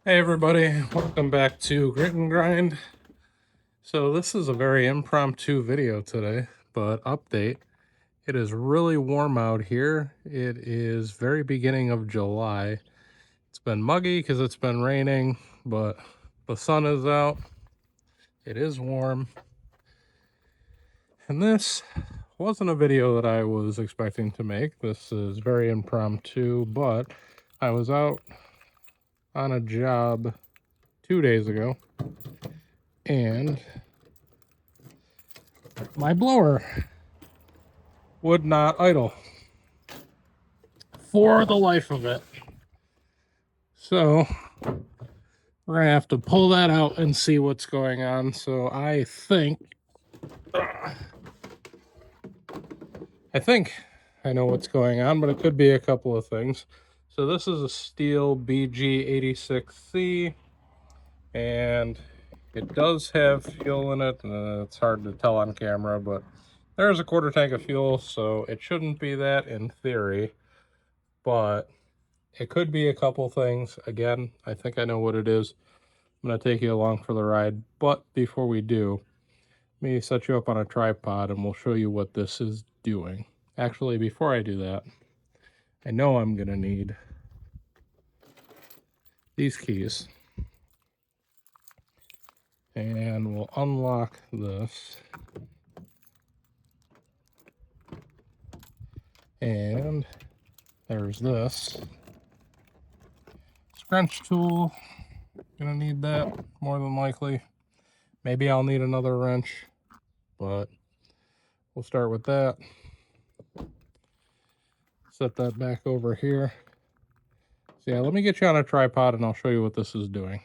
Hey everybody, welcome back to Grit and Grind. So this is a very impromptu video today, but update. It is really warm out here. It is very beginning of July. It's been muggy because it's been raining, but the sun is out. It is warm. And this wasn't a video that I was expecting to make. This is very impromptu, but I was out on a job 2 days ago and my blower would not idle for the life of it. So we're gonna have to pull that out and see what's going on. So I think I know what's going on, but it could be a couple of things. So this is a steel BG86C, and it does have fuel in it. It's hard to tell on camera, but there's a quarter tank of fuel, so it shouldn't be that in theory, but it could be a couple things. Again, I think I know what it is. I'm going to take you along for the ride, but before we do, let me set you up on a tripod and we'll show you what this is doing. Actually, before I do that, I know I'm going to need these keys. And we'll unlock this. And there's this scrunch tool. Gonna need that more than likely. Maybe I'll need another wrench, but we'll start with that. Set that back over here. So yeah, let me get you on a tripod and I'll show you what this is doing.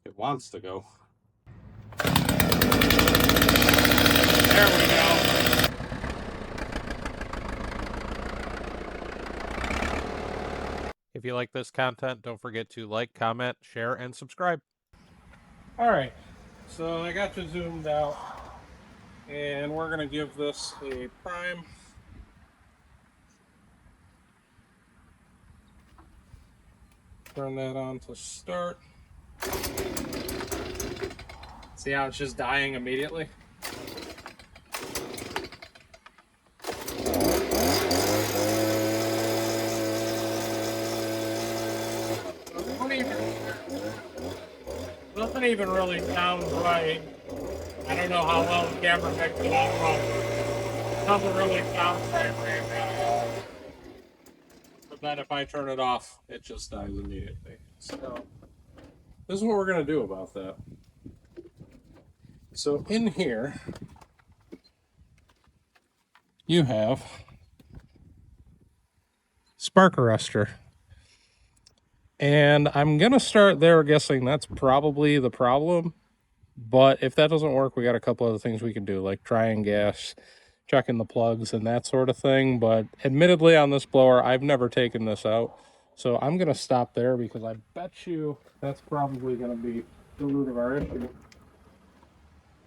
It wants to go. There we go. If you like this content, don't forget to like, comment, share, and subscribe. All right, so I got you zoomed out, and we're gonna give this a prime. Turn that on to start. See how it's just dying immediately? Doesn't even really sound right. I don't know how well the camera picks it up, but it doesn't really sound right now. But then if I turn it off, it just dies immediately. So this is what we're gonna do about that. So in here, you have spark arrestor. And I'm gonna start there guessing that's probably the problem. But if that doesn't work, we got a couple other things we can do, like trying gas, checking the plugs, and that sort of thing. But admittedly, on this blower, I've never taken this out. So I'm going to stop there because I bet you that's probably going to be the root of our issue.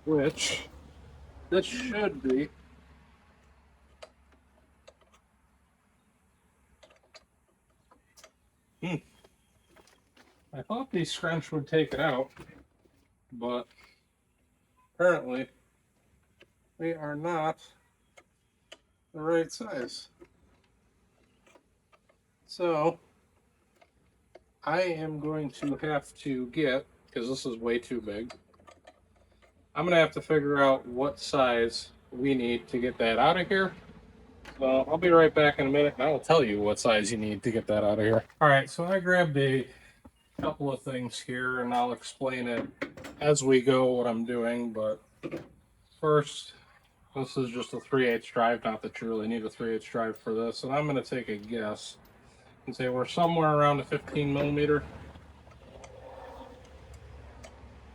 Which this should be. I thought these scrunch would take it out, but apparently they are not the right size. So I am going to have to get, because this is way too big, I'm going to have to figure out what size we need to get that out of here. So I'll be right back in a minute and I will tell you what size you need to get that out of here. All right, so I grabbed a couple of things here and I'll explain it as we go what I'm doing. But first, this is just a 3/8 drive, not that you really need a 3/8 drive for this. And I'm going to take a guess and say we're somewhere around a 15 millimeter.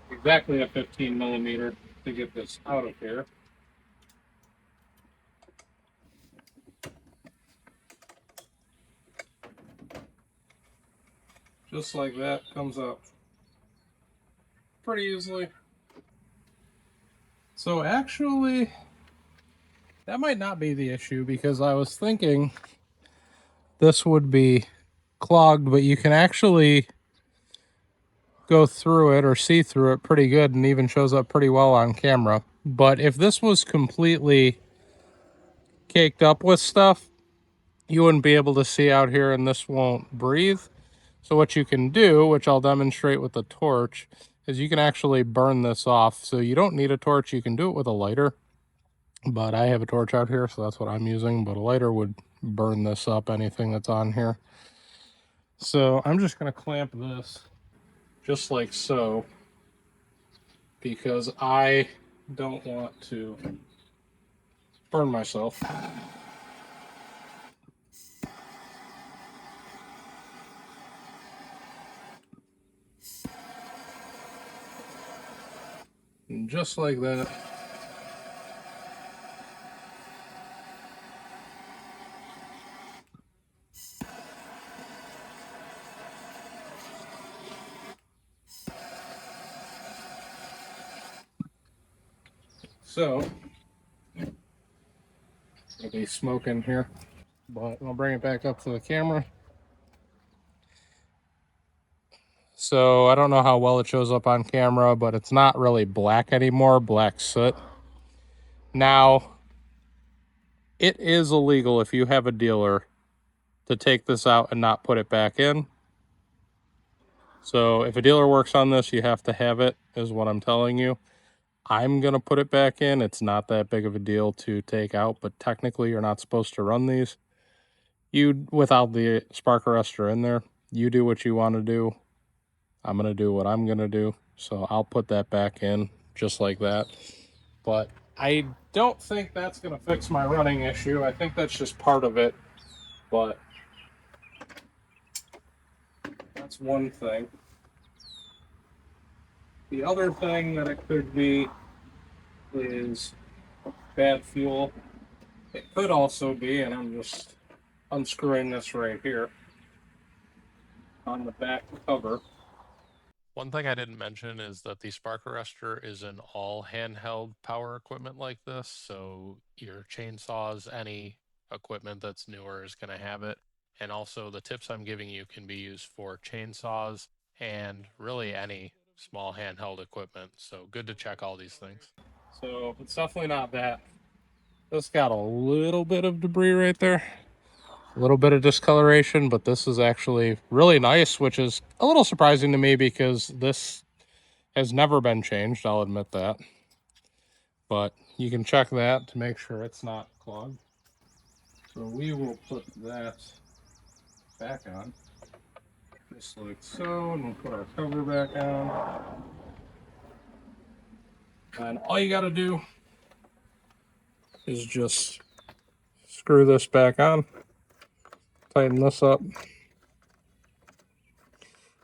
Exactly a 15 millimeter to get this out of here. Just like that, comes up pretty easily. So actually, that might not be the issue, because I was thinking this would be clogged, but you can actually go through it or see through it pretty good, and even shows up pretty well on camera. But if this was completely caked up with stuff, you wouldn't be able to see out here, and this won't breathe. So what you can do, which I'll demonstrate with the torch, is you can actually burn this off. So you don't need a torch, you can do it with a lighter. But I have a torch out here, so that's what I'm using. But a lighter would burn this up, anything that's on here. So I'm just going to clamp this just like so, because I don't want to burn myself. And just like that. So, there'll be smoke in here, but I'll bring it back up to the camera. So I don't know how well it shows up on camera, but it's not really black anymore, black soot. Now, it is illegal if you have a dealer to take this out and not put it back in. So if a dealer works on this, you have to have it, is what I'm telling you. I'm going to put it back in. It's not that big of a deal to take out, but technically you're not supposed to run these. Without the spark arrestor in there, you do what you want to do. I'm going to do what I'm going to do. So I'll put that back in just like that. But I don't think that's going to fix my running issue. I think that's just part of it. But that's one thing. The other thing that it could be is bad fuel. It could also be, and I'm just unscrewing this right here on the back cover. One thing I didn't mention is that the spark arrestor is in all handheld power equipment like this. So your chainsaws, any equipment that's newer is going to have it. And also the tips I'm giving you can be used for chainsaws and really any small handheld equipment. So good to check all these things. So it's definitely not that. This got a little bit of debris right there. A little bit of discoloration, but this is actually really nice, which is a little surprising to me because this has never been changed, I'll admit that. But you can check that to make sure it's not clogged. So we will put that back on, just like so, and we'll put our cover back on. And all you gotta do is just screw this back on, tighten this up.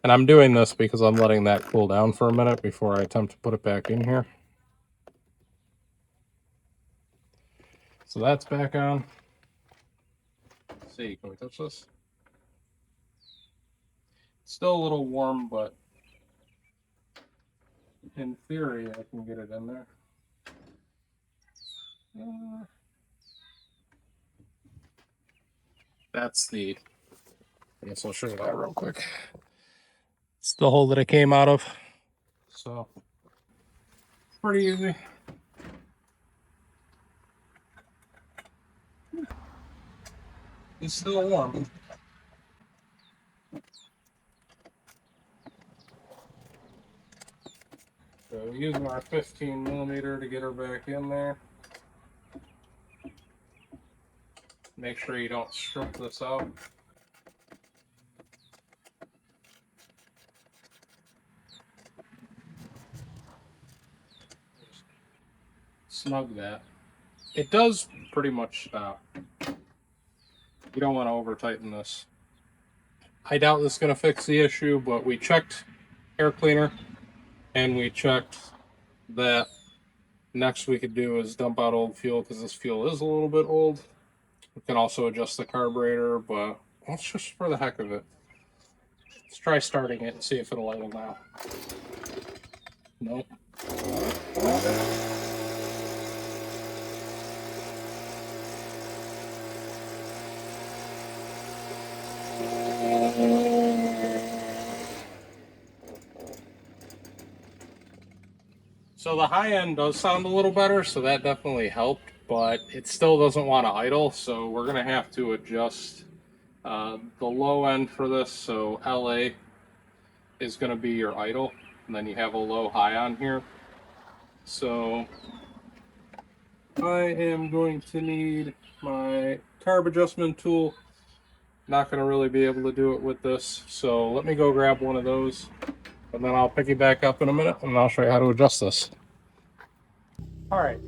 And I'm doing this because I'm letting that cool down for a minute before I attempt to put it back in here. So that's back on. Let's see, can we touch this? It's still a little warm, but in theory, I can get it in there. That's the, I guess I'll show you that real quick. It's the hole that it came out of. So, pretty easy. It's still warm. So using our 15mm to get her back in there. Make sure you don't strip this out. Snug that. It does pretty much stop. You don't want to over tighten this. I doubt this is going to fix the issue, but we checked air cleaner and we checked that next we could do is dump out old fuel because this fuel is a little bit old. We can also adjust the carburetor, but let's just for the heck of it. Let's try starting it and see if it'll idle now. Nope. So the high end does sound a little better, so that definitely helped, but it still doesn't want to idle, so we're going to have to adjust the low end for this. So LA is going to be your idle, and then you have a low high on here. So I am going to need my carb adjustment tool. Not going to really be able to do it with this, so let me go grab one of those, and then I'll pick you back up in a minute, and I'll show you how to adjust this. All right,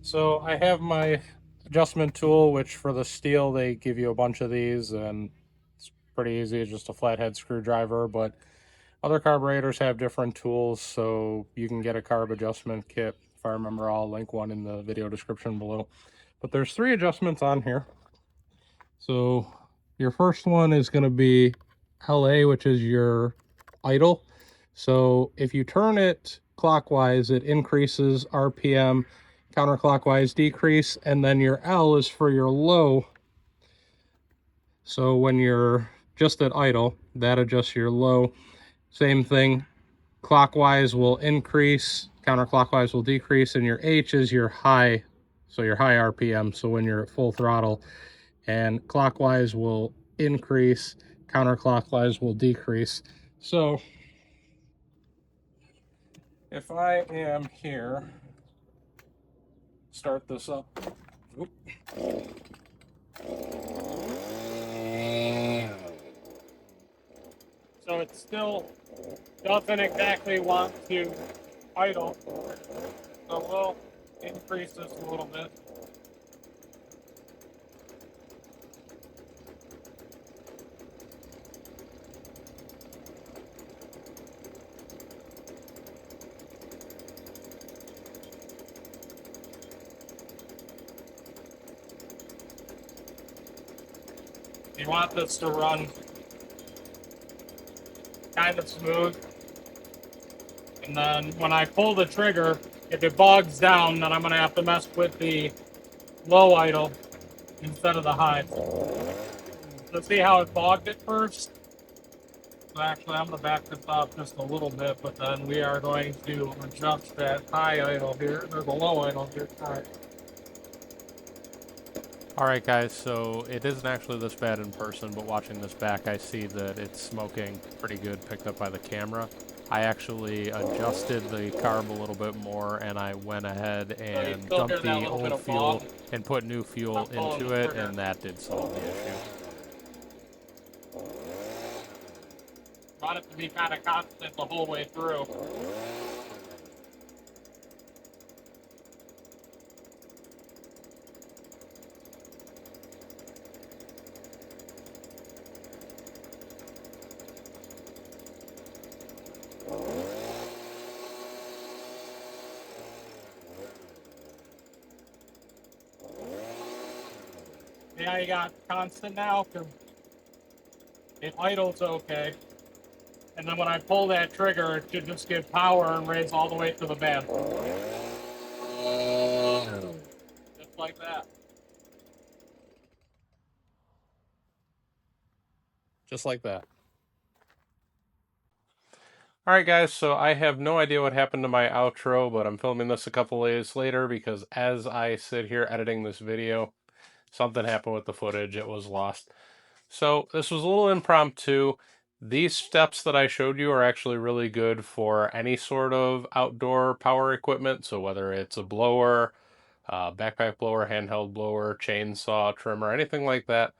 so I have my adjustment tool, which for the steel, they give you a bunch of these, and it's pretty easy. It's just a flathead screwdriver, but other carburetors have different tools, so you can get a carb adjustment kit. If I remember, I'll link one in the video description below. But there's 3 adjustments on here. So your first one is going to be LA, which is your idle. So if you turn it clockwise, it increases RPM, counterclockwise decrease, and then your L is for your low. So when you're just at idle, that adjusts your low. Same thing, clockwise will increase, counterclockwise will decrease, and your H is your high, so your high RPM, so when you're at full throttle. And clockwise will increase, counterclockwise will decrease. So if I am here, start this up. Oop. So it still doesn't exactly want to idle. So we'll increase this a little bit. You want this to run kind of smooth. And then when I pull the trigger, if it bogs down, then I'm going to have to mess with the low idle instead of the high. So see how it bogged at first? So actually, I'm going to back this off just a little bit, but then we are going to adjust that high idle here. There's a low idle here. All right. Alright guys, so it isn't actually this bad in person, but watching this back I see that it's smoking pretty good, picked up by the camera. I actually adjusted the carb a little bit more, and I went ahead and dumped the old fuel and put new fuel into it, and that did solve the issue. Want it to be kind of constant the whole way through. Yeah, you got constant now, because it idles okay. And then when I pull that trigger, it should just give power and raise all the way to the band. Just like that. Just like that. Alright guys, so I have no idea what happened to my outro, but I'm filming this a couple days later because as I sit here editing this video, something happened with the footage. It was lost. So this was a little impromptu. These steps that I showed you are actually really good for any sort of outdoor power equipment. So whether it's a blower, backpack blower, handheld blower, chainsaw, trimmer, anything like that,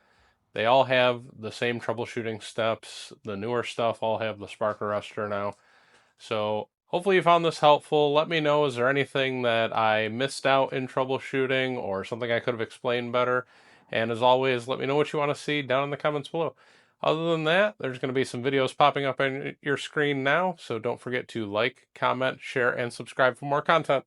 they all have the same troubleshooting steps. The newer stuff all have the spark arrestor now. So hopefully you found this helpful. Let me know, is there anything that I missed out in troubleshooting or something I could have explained better? And as always, let me know what you want to see down in the comments below. Other than that, there's going to be some videos popping up on your screen now, so don't forget to like, comment, share, and subscribe for more content.